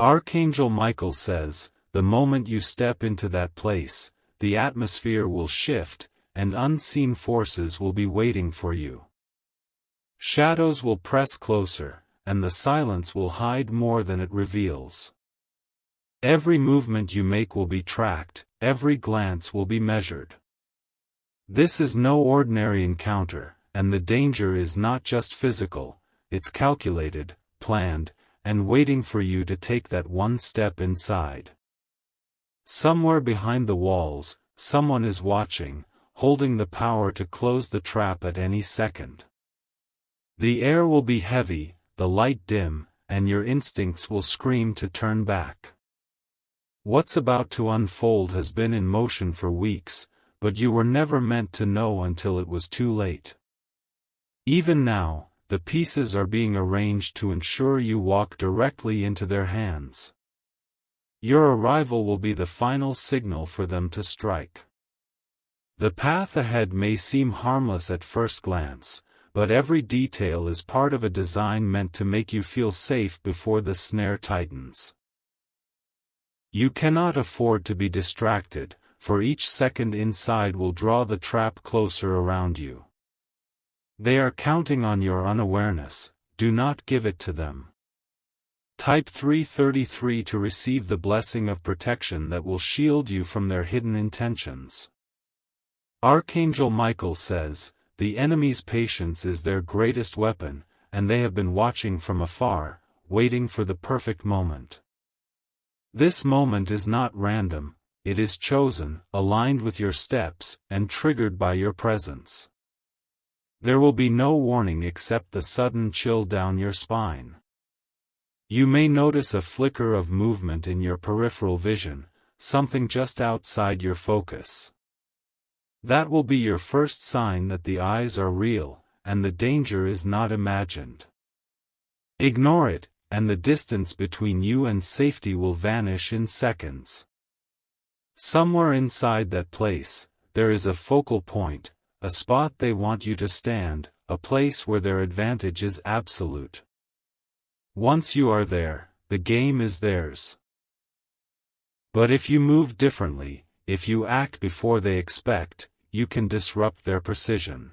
Archangel Michael says, the moment you step into that place, the atmosphere will shift, and unseen forces will be waiting for you. Shadows will press closer, and the silence will hide more than it reveals. Every movement you make will be tracked, every glance will be measured. This is no ordinary encounter, and the danger is not just physical, it's calculated, planned, and waiting for you to take that one step inside. Somewhere behind the walls, someone is watching, holding the power to close the trap at any second. The air will be heavy, the light dim, and your instincts will scream to turn back. What's about to unfold has been in motion for weeks, but you were never meant to know until it was too late. Even now, the pieces are being arranged to ensure you walk directly into their hands. Your arrival will be the final signal for them to strike. The path ahead may seem harmless at first glance, but every detail is part of a design meant to make you feel safe before the snare tightens. You cannot afford to be distracted, for each second inside will draw the trap closer around you. They are counting on your unawareness, do not give it to them. Type 333 to receive the blessing of protection that will shield you from their hidden intentions. Archangel Michael says, the enemy's patience is their greatest weapon, and they have been watching from afar, waiting for the perfect moment. This moment is not random, it is chosen, aligned with your steps, and triggered by your presence. There will be no warning except the sudden chill down your spine. You may notice a flicker of movement in your peripheral vision, something just outside your focus. That will be your first sign that the eyes are real, and the danger is not imagined. Ignore it, and the distance between you and safety will vanish in seconds. Somewhere inside that place, there is a focal point, a spot they want you to stand, a place where their advantage is absolute. Once you are there, the game is theirs. But if you move differently, if you act before they expect, you can disrupt their precision.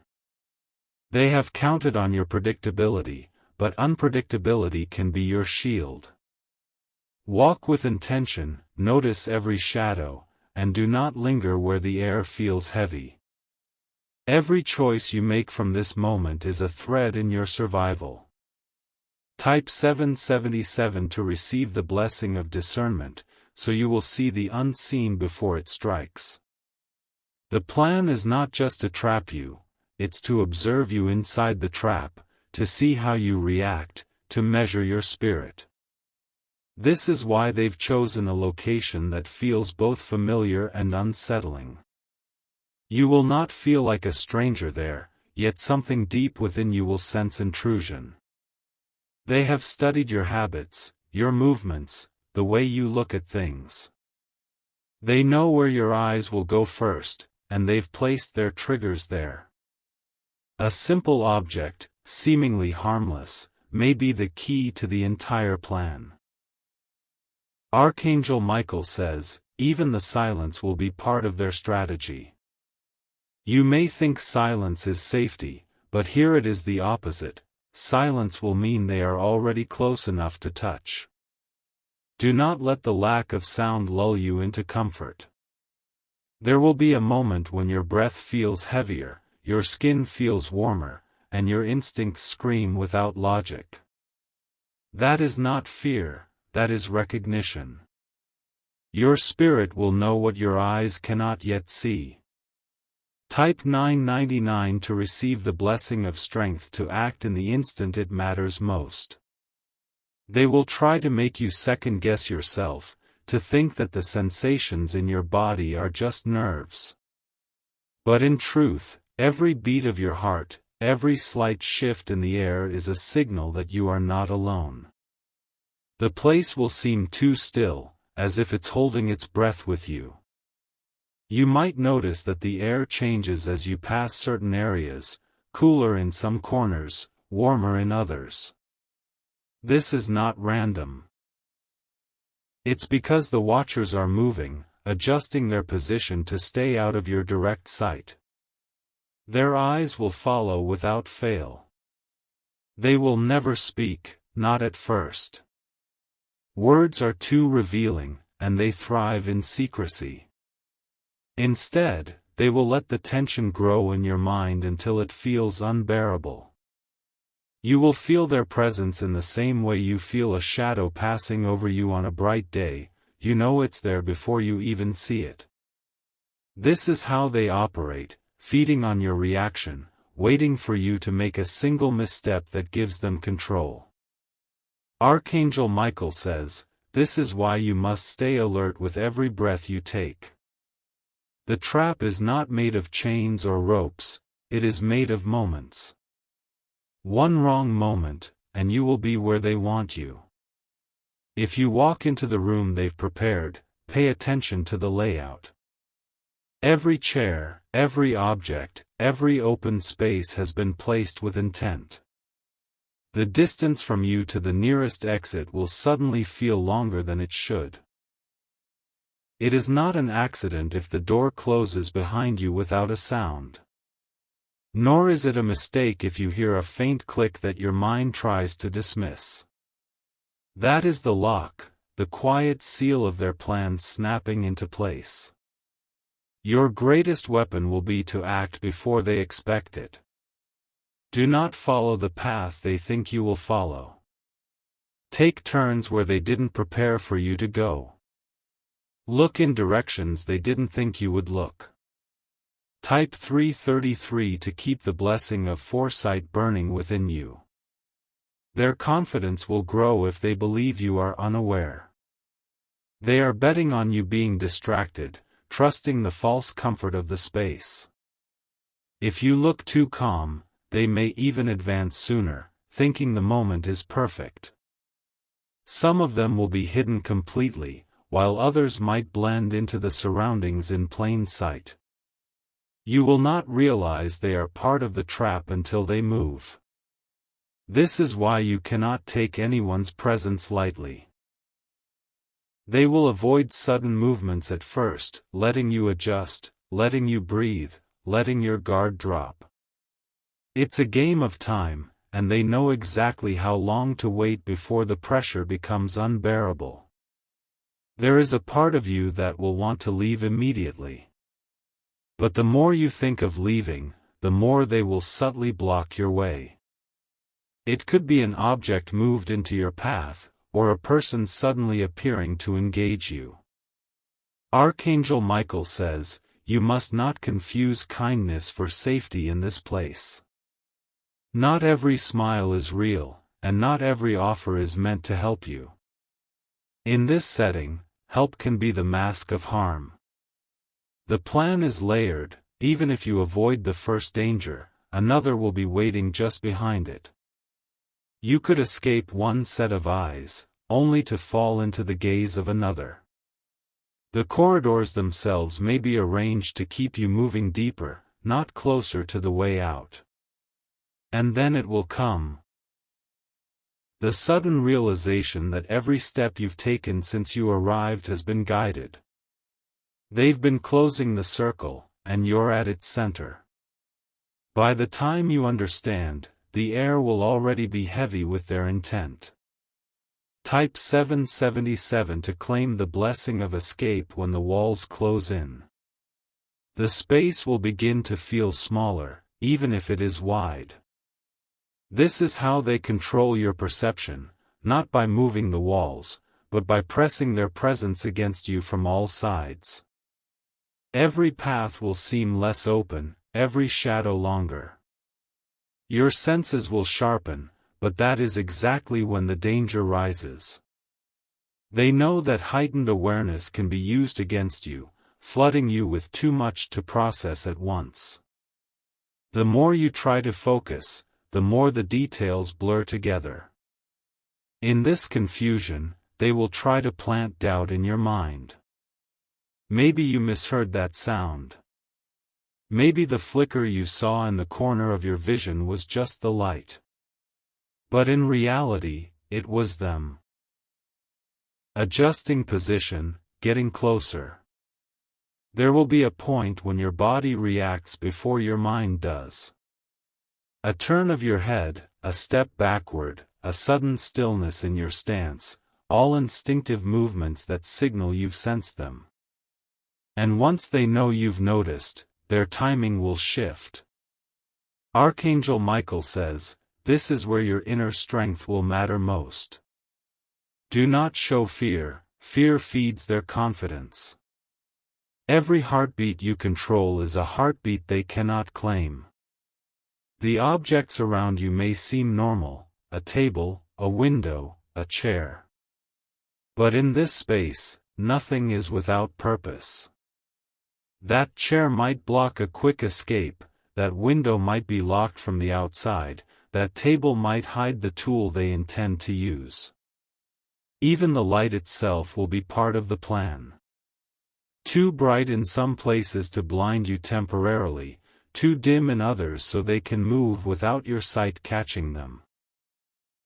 They have counted on your predictability, but unpredictability can be your shield. Walk with intention, notice every shadow, and do not linger where the air feels heavy. Every choice you make from this moment is a thread in your survival. Type 777 to receive the blessing of discernment, so you will see the unseen before it strikes. The plan is not just to trap you, it's to observe you inside the trap, to see how you react, to measure your spirit. This is why they've chosen a location that feels both familiar and unsettling. You will not feel like a stranger there, yet something deep within you will sense intrusion. They have studied your habits, your movements, the way you look at things. They know where your eyes will go first, and they've placed their triggers there. A simple object, seemingly harmless, may be the key to the entire plan. Archangel Michael says, even the silence will be part of their strategy. You may think silence is safety, but here it is the opposite. Silence will mean they are already close enough to touch. Do not let the lack of sound lull you into comfort. There will be a moment when your breath feels heavier, your skin feels warmer, and your instincts scream without logic. That is not fear, that is recognition. Your spirit will know what your eyes cannot yet see. Type 999 to receive the blessing of strength to act in the instant it matters most. They will try to make you second-guess yourself, to think that the sensations in your body are just nerves. But in truth, every beat of your heart, every slight shift in the air is a signal that you are not alone. The place will seem too still, as if it's holding its breath with you. You might notice that the air changes as you pass certain areas, cooler in some corners, warmer in others. This is not random. It's because the watchers are moving, adjusting their position to stay out of your direct sight. Their eyes will follow without fail. They will never speak, not at first. Words are too revealing, and they thrive in secrecy. Instead, they will let the tension grow in your mind until it feels unbearable. You will feel their presence in the same way you feel a shadow passing over you on a bright day. You know it's there before you even see it. This is how they operate, feeding on your reaction, waiting for you to make a single misstep that gives them control. Archangel Michael says, "This is why you must stay alert with every breath you take." The trap is not made of chains or ropes, it is made of moments. One wrong moment, and you will be where they want you. If you walk into the room they've prepared, pay attention to the layout. Every chair, every object, every open space has been placed with intent. The distance from you to the nearest exit will suddenly feel longer than it should. It is not an accident if the door closes behind you without a sound. Nor is it a mistake if you hear a faint click that your mind tries to dismiss. That is the lock, the quiet seal of their plans snapping into place. Your greatest weapon will be to act before they expect it. Do not follow the path they think you will follow. Take turns where they didn't prepare for you to go. Look in directions they didn't think you would look. Type 333 to keep the blessing of foresight burning within you. Their confidence will grow if they believe you are unaware. They are betting on you being distracted, trusting the false comfort of the space. If you look too calm, they may even advance sooner, thinking the moment is perfect. Some of them will be hidden completely, while others might blend into the surroundings in plain sight. You will not realize they are part of the trap until they move. This is why you cannot take anyone's presence lightly. They will avoid sudden movements at first, letting you adjust, letting you breathe, letting your guard drop. It's a game of time, and they know exactly how long to wait before the pressure becomes unbearable. There is a part of you that will want to leave immediately. But the more you think of leaving, the more they will subtly block your way. It could be an object moved into your path, or a person suddenly appearing to engage you. Archangel Michael says, "You must not confuse kindness for safety in this place." Not every smile is real, and not every offer is meant to help you. In this setting, help can be the mask of harm. The plan is layered. Even if you avoid the first danger, another will be waiting just behind it. You could escape one set of eyes, only to fall into the gaze of another. The corridors themselves may be arranged to keep you moving deeper, not closer to the way out. And then it will come. The sudden realization that every step you've taken since you arrived has been guided. They've been closing the circle, and you're at its center. By the time you understand, the air will already be heavy with their intent. Type 777 to claim the blessing of escape when the walls close in. The space will begin to feel smaller, even if it is wide. This is how they control your perception, not by moving the walls, but by pressing their presence against you from all sides. Every path will seem less open, every shadow longer. Your senses will sharpen, but that is exactly when the danger rises. They know that heightened awareness can be used against you, flooding you with too much to process at once. The more you try to focus, the more the details blur together. In this confusion, they will try to plant doubt in your mind. Maybe you misheard that sound. Maybe the flicker you saw in the corner of your vision was just the light. But in reality, it was them. Adjusting position, getting closer. There will be a point when your body reacts before your mind does. A turn of your head, a step backward, a sudden stillness in your stance, all instinctive movements that signal you've sensed them. And once they know you've noticed, their timing will shift. Archangel Michael says, this is where your inner strength will matter most. Do not show fear, fear feeds their confidence. Every heartbeat you control is a heartbeat they cannot claim. The objects around you may seem normal, a table, a window, a chair. But in this space, nothing is without purpose. That chair might block a quick escape, that window might be locked from the outside, that table might hide the tool they intend to use. Even the light itself will be part of the plan. Too bright in some places to blind you temporarily, too dim in others so they can move without your sight catching them.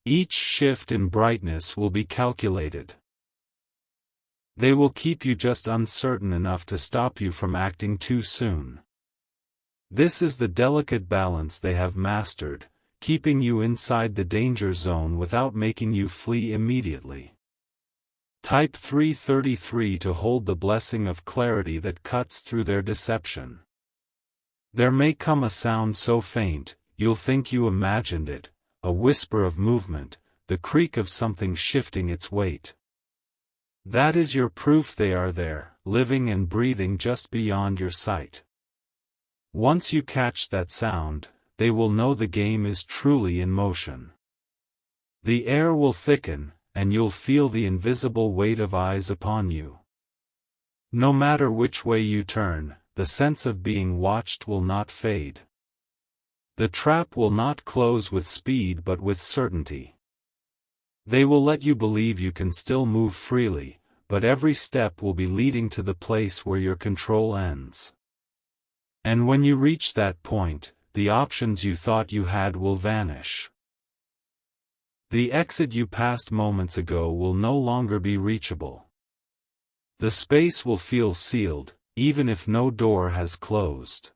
Each shift in brightness will be calculated. They will keep you just uncertain enough to stop you from acting too soon. This is the delicate balance they have mastered, keeping you inside the danger zone without making you flee immediately. Type 333 to hold the blessing of clarity that cuts through their deception. There may come a sound so faint, you'll think you imagined it, a whisper of movement, the creak of something shifting its weight. That is your proof they are there, living and breathing just beyond your sight. Once you catch that sound, they will know the game is truly in motion. The air will thicken, and you'll feel the invisible weight of eyes upon you. No matter which way you turn, the sense of being watched will not fade. The trap will not close with speed but with certainty. They will let you believe you can still move freely, but every step will be leading to the place where your control ends. And when you reach that point, the options you thought you had will vanish. The exit you passed moments ago will no longer be reachable. The space will feel sealed, even if no door has closed.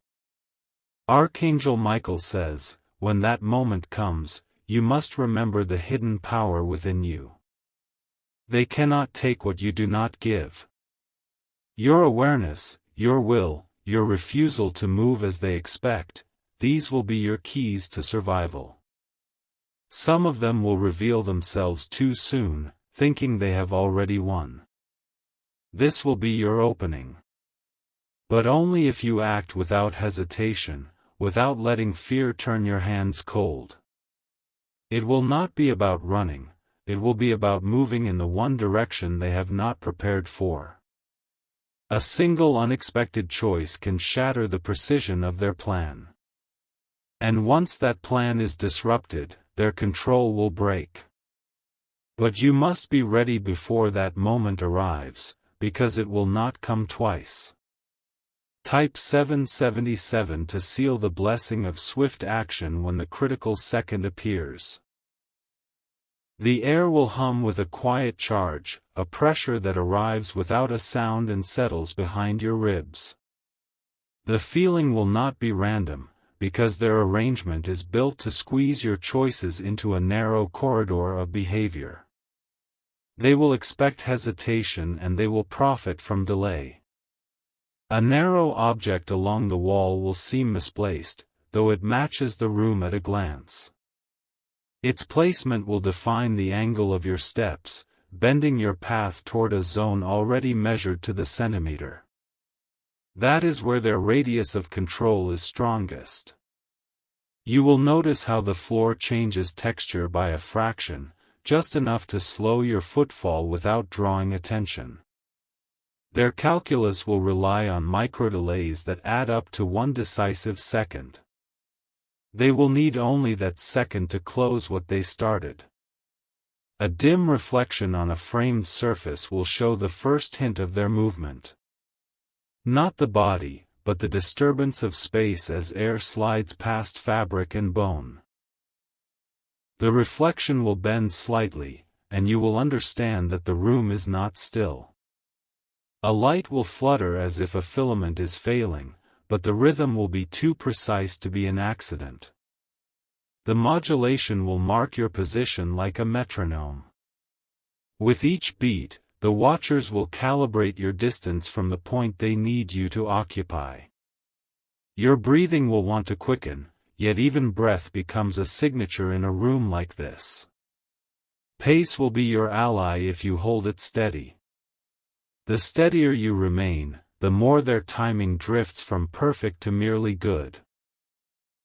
Archangel Michael says, when that moment comes, you must remember the hidden power within you. They cannot take what you do not give. Your awareness, your will, your refusal to move as they expect, these will be your keys to survival. Some of them will reveal themselves too soon, thinking they have already won. This will be your opening. But only if you act without hesitation, without letting fear turn your hands cold. It will not be about running, it will be about moving in the one direction they have not prepared for. A single unexpected choice can shatter the precision of their plan. And once that plan is disrupted, their control will break. But you must be ready before that moment arrives, because it will not come twice. Type 777 to seal the blessing of swift action when the critical second appears. The air will hum with a quiet charge, a pressure that arrives without a sound and settles behind your ribs. The feeling will not be random, because their arrangement is built to squeeze your choices into a narrow corridor of behavior. They will expect hesitation and they will profit from delay. A narrow object along the wall will seem misplaced, though it matches the room at a glance. Its placement will define the angle of your steps, bending your path toward a zone already measured to the centimeter. That is where their radius of control is strongest. You will notice how the floor changes texture by a fraction, just enough to slow your footfall without drawing attention. Their calculus will rely on microdelays that add up to one decisive second. They will need only that second to close what they started. A dim reflection on a framed surface will show the first hint of their movement. Not the body, but the disturbance of space as air slides past fabric and bone. The reflection will bend slightly, and you will understand that the room is not still. A light will flutter as if a filament is failing, but the rhythm will be too precise to be an accident. The modulation will mark your position like a metronome. With each beat, the watchers will calibrate your distance from the point they need you to occupy. Your breathing will want to quicken, yet even breath becomes a signature in a room like this. Pace will be your ally if you hold it steady. The steadier you remain, the more their timing drifts from perfect to merely good.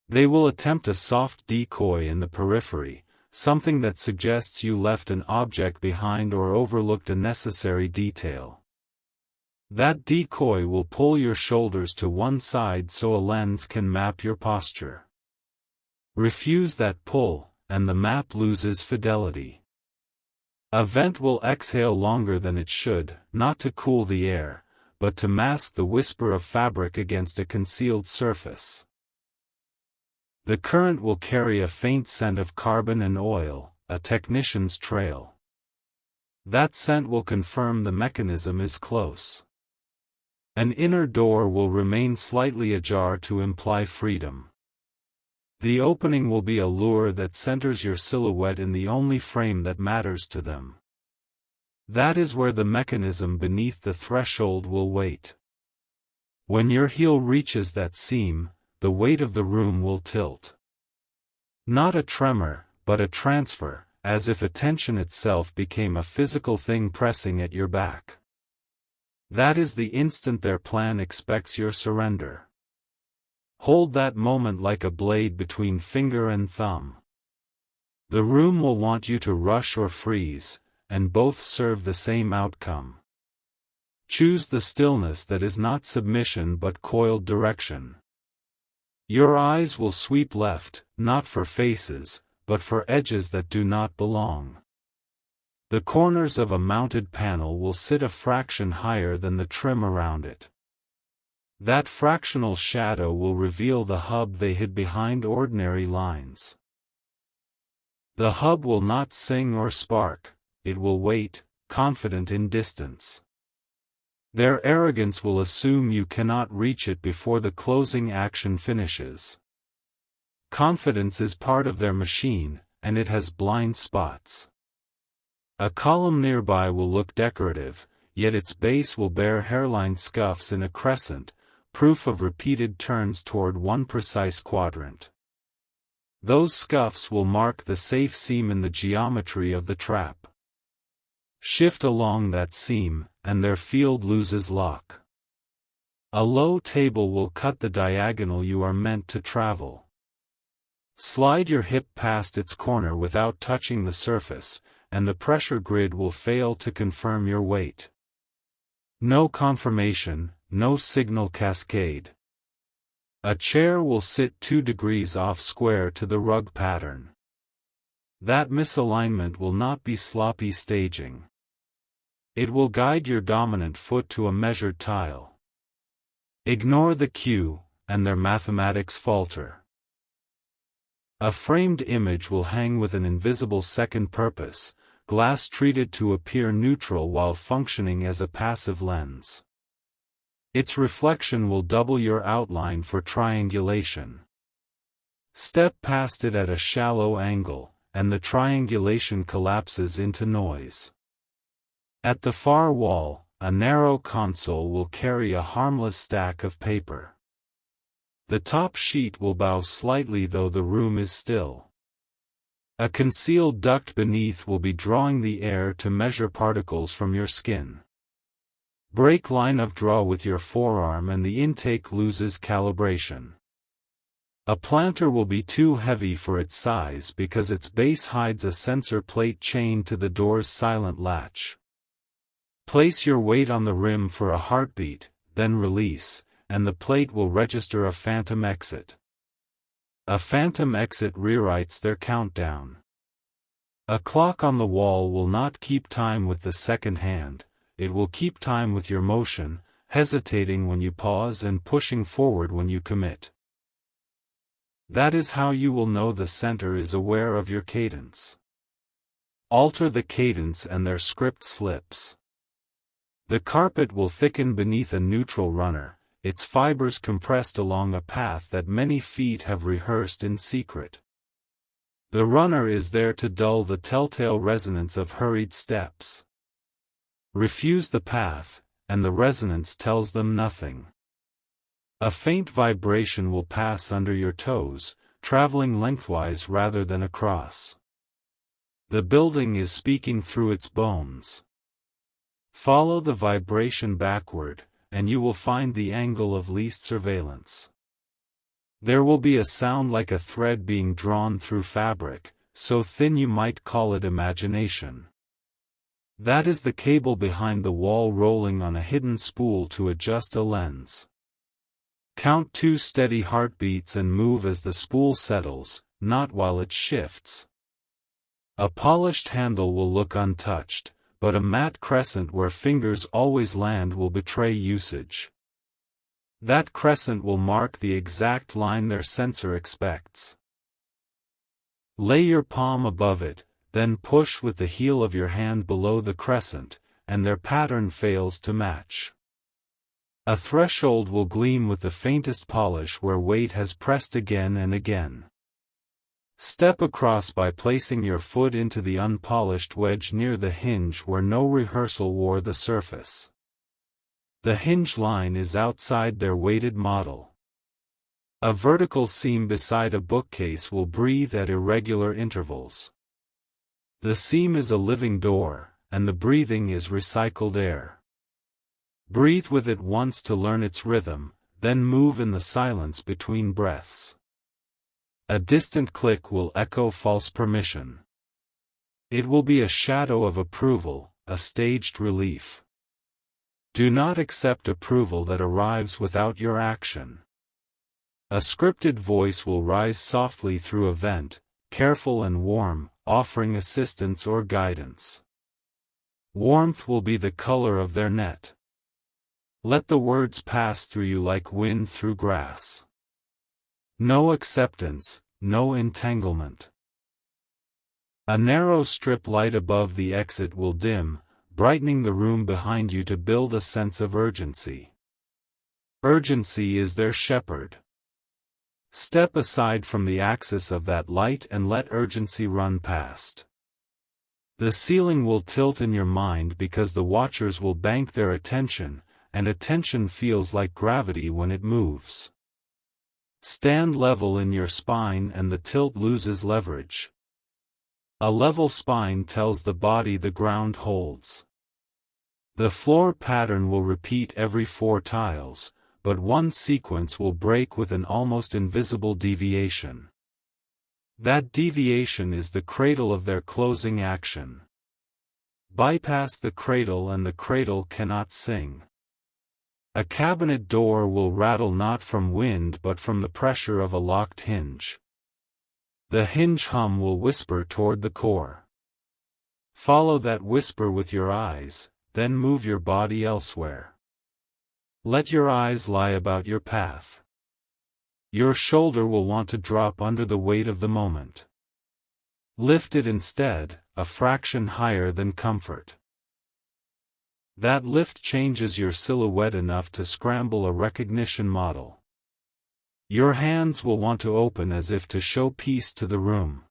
They will attempt a soft decoy in the periphery, something that suggests you left an object behind or overlooked a necessary detail. That decoy will pull your shoulders to one side so a lens can map your posture. Refuse that pull, and the map loses fidelity. A vent will exhale longer than it should, not to cool the air, but to mask the whisper of fabric against a concealed surface. The current will carry a faint scent of carbon and oil, a technician's trail. That scent will confirm the mechanism is close. An inner door will remain slightly ajar to imply freedom. The opening will be a lure that centers your silhouette in the only frame that matters to them. That is where the mechanism beneath the threshold will wait. When your heel reaches that seam, the weight of the room will tilt. Not a tremor, but a transfer, as if attention itself became a physical thing pressing at your back. That is the instant their plan expects your surrender. Hold that moment like a blade between finger and thumb. The room will want you to rush or freeze, and both serve the same outcome. Choose the stillness that is not submission but coiled direction. Your eyes will sweep left, not for faces, but for edges that do not belong. The corners of a mounted panel will sit a fraction higher than the trim around it. That fractional shadow will reveal the hub they hid behind ordinary lines. The hub will not sing or spark, it will wait, confident in distance. Their arrogance will assume you cannot reach it before the closing action finishes. Confidence is part of their machine, and it has blind spots. A column nearby will look decorative, yet its base will bear hairline scuffs in a crescent, proof of repeated turns toward one precise quadrant. Those scuffs will mark the safe seam in the geometry of the trap. Shift along that seam, and their field loses lock. A low table will cut the diagonal you are meant to travel. Slide your hip past its corner without touching the surface, and the pressure grid will fail to confirm your weight. No confirmation, no signal cascade. A chair will sit 2 degrees off square to the rug pattern. That misalignment will not be sloppy staging. It will guide your dominant foot to a measured tile. Ignore the cue, and their mathematics falter. A framed image will hang with an invisible second purpose, glass treated to appear neutral while functioning as a passive lens. Its reflection will double your outline for triangulation. Step past it at a shallow angle, and the triangulation collapses into noise. At the far wall, a narrow console will carry a harmless stack of paper. The top sheet will bow slightly though the room is still. A concealed duct beneath will be drawing the air to measure particles from your skin. Break line of draw with your forearm and the intake loses calibration. A planter will be too heavy for its size because its base hides a sensor plate chained to the door's silent latch. Place your weight on the rim for a heartbeat, then release, and the plate will register a phantom exit. A phantom exit rewrites their countdown. A clock on the wall will not keep time with the second hand, it will keep time with your motion, hesitating when you pause and pushing forward when you commit. That is how you will know the center is aware of your cadence. alter the cadence and their script slips. The carpet will thicken beneath a neutral runner, its fibers compressed along a path that many feet have rehearsed in secret. The runner is there to dull the telltale resonance of hurried steps. Refuse the path, and the resonance tells them nothing. A faint vibration will pass under your toes, traveling lengthwise rather than across. The building is speaking through its bones. Follow the vibration backward, and you will find the angle of least surveillance. There will be a sound like a thread being drawn through fabric, so thin you might call it imagination. That is the cable behind the wall rolling on a hidden spool to adjust a lens. Count 2 steady heartbeats and move as the spool settles, not while it shifts. A polished handle will look untouched, but a matte crescent where fingers always land will betray usage. That crescent will mark the exact line their sensor expects. Lay your palm above it, then push with the heel of your hand below the crescent, and their pattern fails to match. A threshold will gleam with the faintest polish where weight has pressed again and again. Step across by placing your foot into the unpolished wedge near the hinge where no rehearsal wore the surface. The hinge line is outside their weighted model. A vertical seam beside a bookcase will breathe at irregular intervals. The seam is a living door, and the breathing is recycled air. Breathe with it once to learn its rhythm, then move in the silence between breaths. A distant click will echo false permission. It will be a shadow of approval, a staged relief. Do not accept approval that arrives without your action. A scripted voice will rise softly through a vent, careful and warm, offering assistance or guidance. Warmth will be the color of their net. Let the words pass through you like wind through grass. No acceptance, no entanglement. A narrow strip light above the exit will dim, brightening the room behind you to build a sense of urgency. Urgency is their shepherd. Step aside from the axis of that light and let urgency run past. The ceiling will tilt in your mind because the watchers will bank their attention, and attention feels like gravity when it moves. Stand level in your spine and the tilt loses leverage. A level spine tells the body the ground holds. The floor pattern will repeat every 4 tiles, but one sequence will break with an almost invisible deviation. That deviation is the cradle of their closing action. Bypass the cradle and the cradle cannot sing. A cabinet door will rattle not from wind but from the pressure of a locked hinge. The hinge hum will whisper toward the core. Follow that whisper with your eyes, then move your body elsewhere. Let your eyes lie about your path. Your shoulder will want to drop under the weight of the moment. Lift it instead, a fraction higher than comfort. That lift changes your silhouette enough to scramble a recognition model. Your hands will want to open as if to show peace to the room.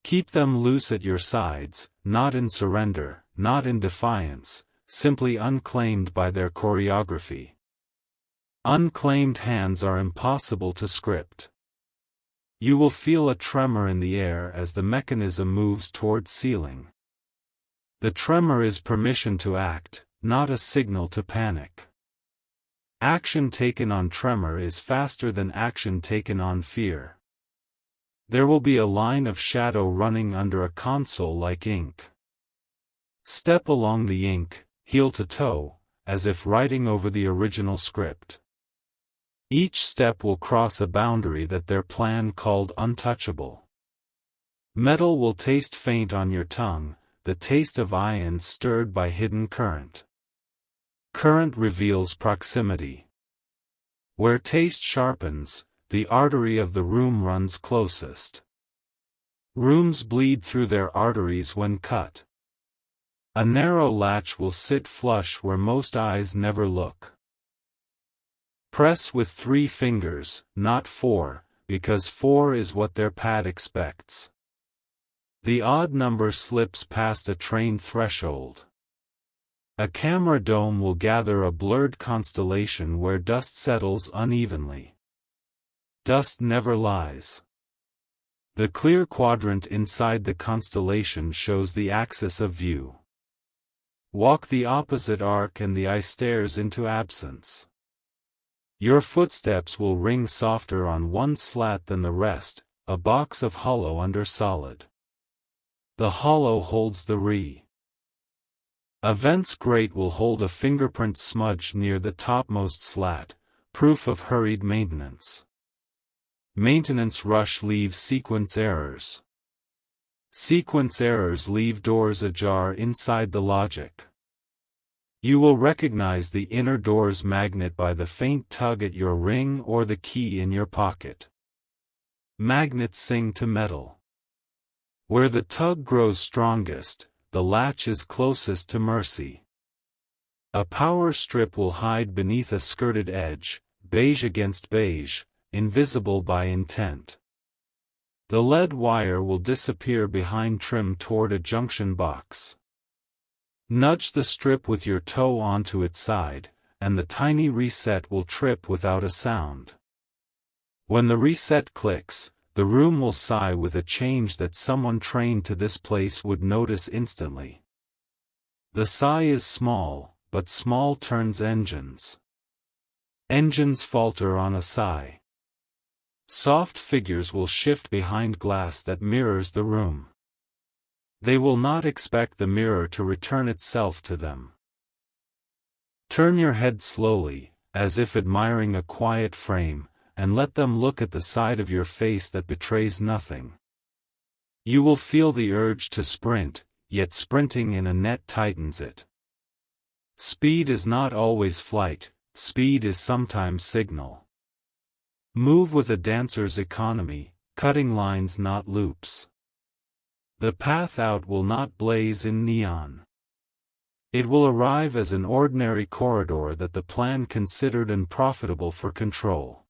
Keep them loose at your sides, not in surrender, not in defiance, simply unclaimed by their choreography. Unclaimed hands are impossible to script. You will feel a tremor in the air as the mechanism moves toward ceiling. The tremor is permission to act, not a signal to panic. Action taken on tremor is faster than action taken on fear. There will be a line of shadow running under a console like ink. Step along the ink, heel to toe, as if writing over the original script. Each step will cross a boundary that their plan called untouchable. Metal will taste faint on your tongue, the taste of ions stirred by hidden current. Current reveals proximity. Where taste sharpens, the artery of the room runs closest. Rooms bleed through their arteries when cut. A narrow latch will sit flush where most eyes never look. Press with 3 fingers, not 4, because 4 is what their pad expects. The odd number slips past a trained threshold. A camera dome will gather a blurred constellation where dust settles unevenly. Dust never lies. The clear quadrant inside the constellation shows the axis of view. Walk the opposite arc and the eye stares into absence. Your footsteps will ring softer on one slat than the rest, a box of hollow under solid. The hollow holds the re. A vent's grate will hold a fingerprint smudge near the topmost slat, proof of hurried maintenance. Maintenance rush leaves sequence errors. Sequence errors leave doors ajar inside the logic. You will recognize the inner door's magnet by the faint tug at your ring or the key in your pocket. Magnets sing to metal. Where the tug grows strongest, the latch is closest to mercy. A power strip will hide beneath a skirted edge, beige against beige, invisible by intent. The lead wire will disappear behind trim toward a junction box. Nudge the strip with your toe onto its side, and the tiny reset will trip without a sound. When the reset clicks, the room will sigh with a change that someone trained to this place would notice instantly. The sigh is small, but small turns engines. Engines falter on a sigh. Soft figures will shift behind glass that mirrors the room. They will not expect the mirror to return itself to them. Turn your head slowly, as if admiring a quiet frame, and let them look at the side of your face that betrays nothing. You will feel the urge to sprint, yet sprinting in a net tightens it. Speed is not always flight, speed is sometimes signal. Move with a dancer's economy, cutting lines not loops. The path out will not blaze in neon. It will arrive as an ordinary corridor that the plan considered unprofitable for control.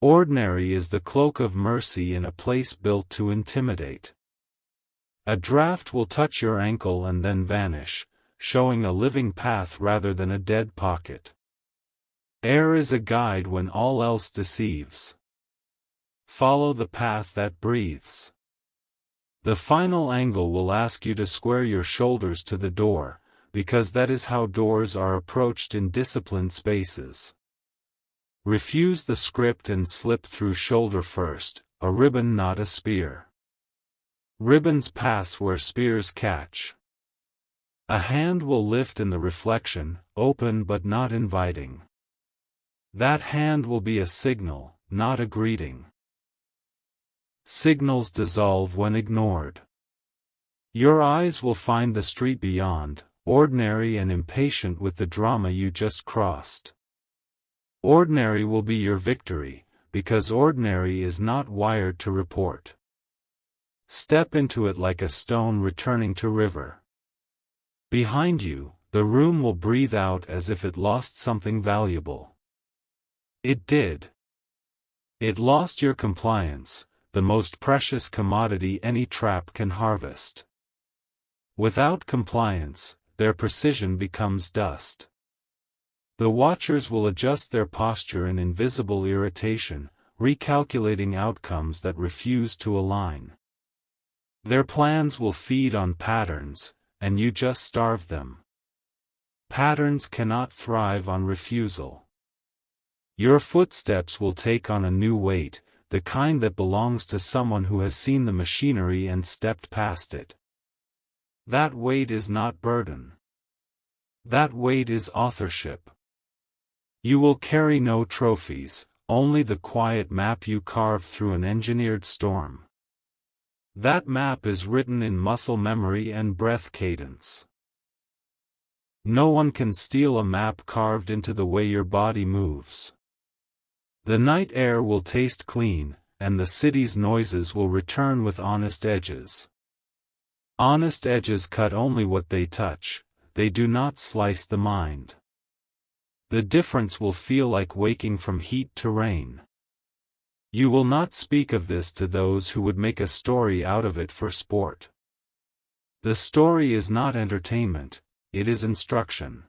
Ordinary is the cloak of mercy in a place built to intimidate. A draft will touch your ankle and then vanish, showing a living path rather than a dead pocket. Air is a guide when all else deceives. Follow the path that breathes. The final angle will ask you to square your shoulders to the door, because that is how doors are approached in disciplined spaces. Refuse the script and slip through shoulder first, a ribbon not a spear. Ribbons pass where spears catch. A hand will lift in the reflection, open but not inviting. That hand will be a signal, not a greeting. Signals dissolve when ignored. Your eyes will find the street beyond, ordinary and impatient with the drama you just crossed. Ordinary will be your victory, because ordinary is not wired to report. Step into it like a stone returning to river. Behind you, the room will breathe out as if it lost something valuable. It did. It lost your compliance, the most precious commodity any trap can harvest. Without compliance, their precision becomes dust. The watchers will adjust their posture in invisible irritation, recalculating outcomes that refuse to align. Their plans will feed on patterns, and you just starve them. Patterns cannot thrive on refusal. Your footsteps will take on a new weight, the kind that belongs to someone who has seen the machinery and stepped past it. That weight is not burden. That weight is authorship. You will carry no trophies, only the quiet map you carved through an engineered storm. That map is written in muscle memory and breath cadence. No one can steal a map carved into the way your body moves. The night air will taste clean, and the city's noises will return with honest edges. Honest edges cut only what they touch, they do not slice the mind. The difference will feel like waking from heat to rain. You will not speak of this to those who would make a story out of it for sport. The story is not entertainment, it is instruction.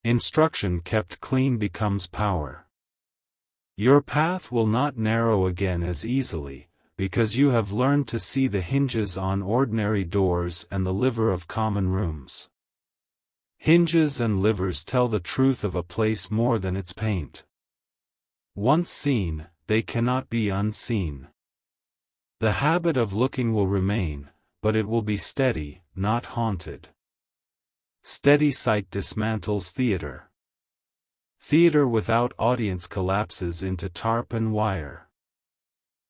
Instruction kept clean becomes power. Your path will not narrow again as easily, because you have learned to see the hinges on ordinary doors and the liver of common rooms. Hinges and livers tell the truth of a place more than its paint. Once seen, they cannot be unseen. The habit of looking will remain, but it will be steady, not haunted. Steady sight dismantles theater. Theater without audience collapses into tarp and wire.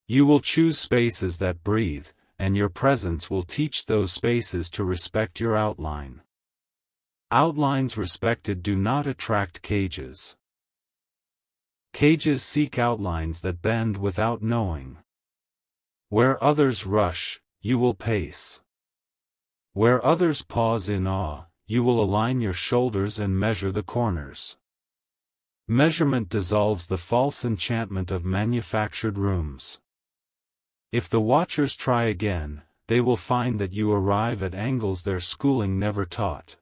You will choose spaces that breathe, and your presence will teach those spaces to respect your outline. Outlines respected do not attract cages. Cages seek outlines that bend without knowing. Where others rush, you will pace. Where others pause in awe, you will align your shoulders and measure the corners. Measurement dissolves the false enchantment of manufactured rooms. If the watchers try again, they will find that you arrive at angles their schooling never taught.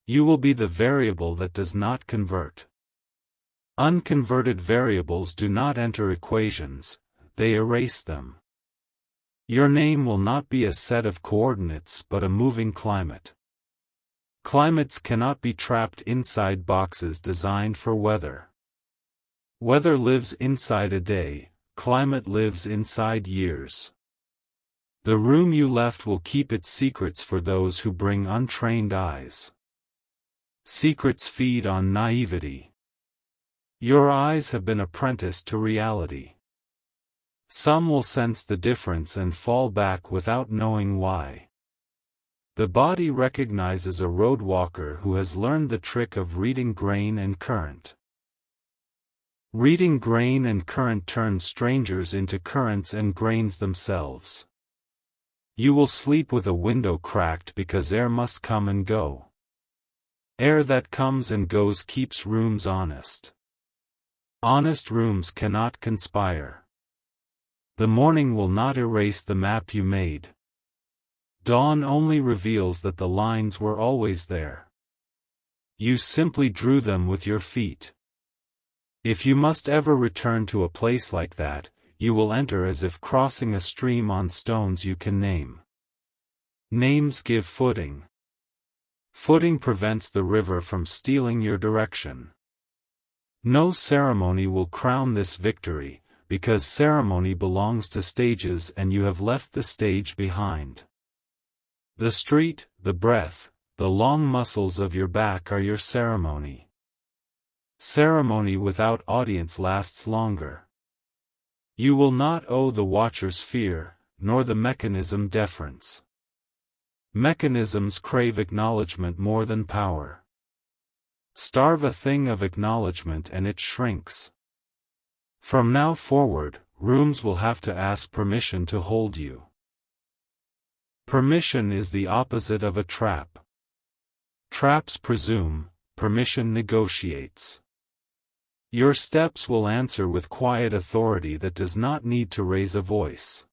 You will be the variable that does not convert. Unconverted variables do not enter equations, they erase them. Your name will not be a set of coordinates but a moving climate. Climates cannot be trapped inside boxes designed for weather. Weather lives inside a day, climate lives inside years. The room you left will keep its secrets for those who bring untrained eyes. Secrets feed on naivety. Your eyes have been apprenticed to reality. Some will sense the difference and fall back without knowing why. The body recognizes a road walker who has learned the trick of reading grain and current. Reading grain and current turns strangers into currents and grains themselves. You will sleep with a window cracked because air must come and go. Air that comes and goes keeps rooms honest. Honest rooms cannot conspire. The morning will not erase the map you made. Dawn only reveals that the lines were always there. You simply drew them with your feet. If you must ever return to a place like that, you will enter as if crossing a stream on stones you can name. Names give footing. Footing prevents the river from stealing your direction. No ceremony will crown this victory, because ceremony belongs to stages and you have left the stage behind. The street, the breath, the long muscles of your back are your ceremony. Ceremony without audience lasts longer. You will not owe the watchers fear, nor the mechanism deference. Mechanisms crave acknowledgement more than power. Starve a thing of acknowledgement and it shrinks. From now forward, rooms will have to ask permission to hold you. Permission is the opposite of a trap. Traps presume, permission negotiates. Your steps will answer with quiet authority that does not need to raise a voice.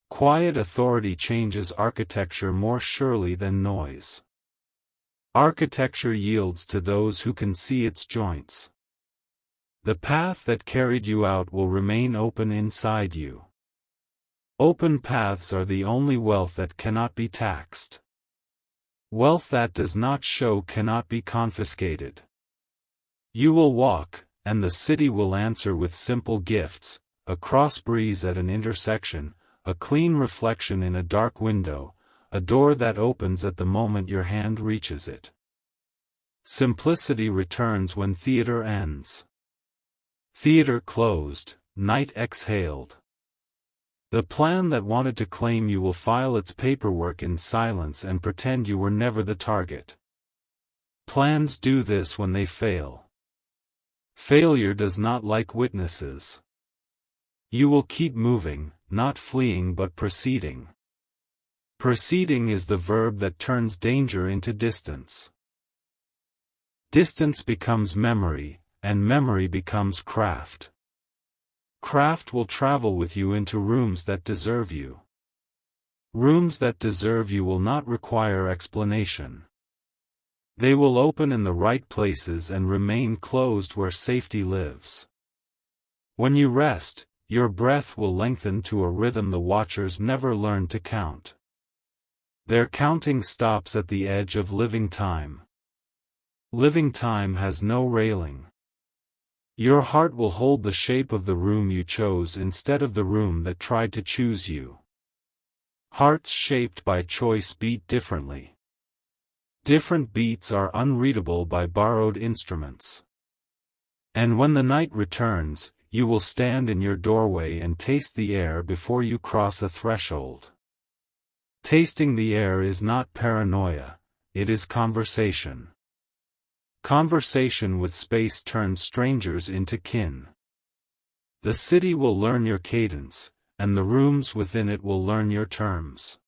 Quiet authority changes architecture more surely than noise. Architecture yields to those who can see its joints. The path that carried you out will remain open inside you. Open paths are the only wealth that cannot be taxed. Wealth that does not show cannot be confiscated. You will walk, and the city will answer with simple gifts, a cross breeze at an intersection, a clean reflection in a dark window, a door that opens at the moment your hand reaches it. Simplicity returns when theater ends. Theater closed, night exhaled. The plan that wanted to claim you will file its paperwork in silence and pretend you were never the target. Plans do this when they fail. Failure does not like witnesses. You will keep moving, not fleeing but proceeding. Proceeding is the verb that turns danger into distance. Distance becomes memory, and memory becomes craft. Craft will travel with you into rooms that deserve you. Rooms that deserve you will not require explanation. They will open in the right places and remain closed where safety lives. When you rest, your breath will lengthen to a rhythm the watchers never learned to count. Their counting stops at the edge of living time. Living time has no railing. Your heart will hold the shape of the room you chose instead of the room that tried to choose you. Hearts shaped by choice beat differently. Different beats are unreadable by borrowed instruments. And when the night returns, you will stand in your doorway and taste the air before you cross a threshold. Tasting the air is not paranoia, it is conversation. Conversation with space turns strangers into kin. The city will learn your cadence, and the rooms within it will learn your terms.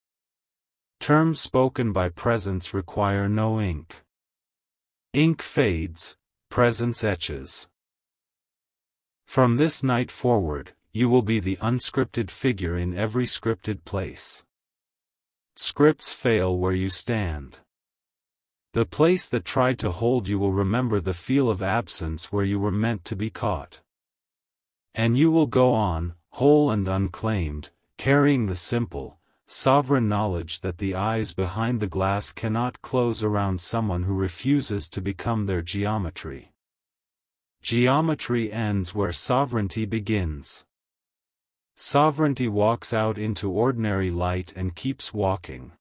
Terms spoken by presence require no ink. Ink fades, presence etches. From this night forward, you will be the unscripted figure in every scripted place. Scripts fail where you stand. The place that tried to hold you will remember the feel of absence where you were meant to be caught. And you will go on, whole and unclaimed, carrying the simple, sovereign knowledge that the eyes behind the glass cannot close around someone who refuses to become their geometry. Geometry ends where sovereignty begins. Sovereignty walks out into ordinary light and keeps walking.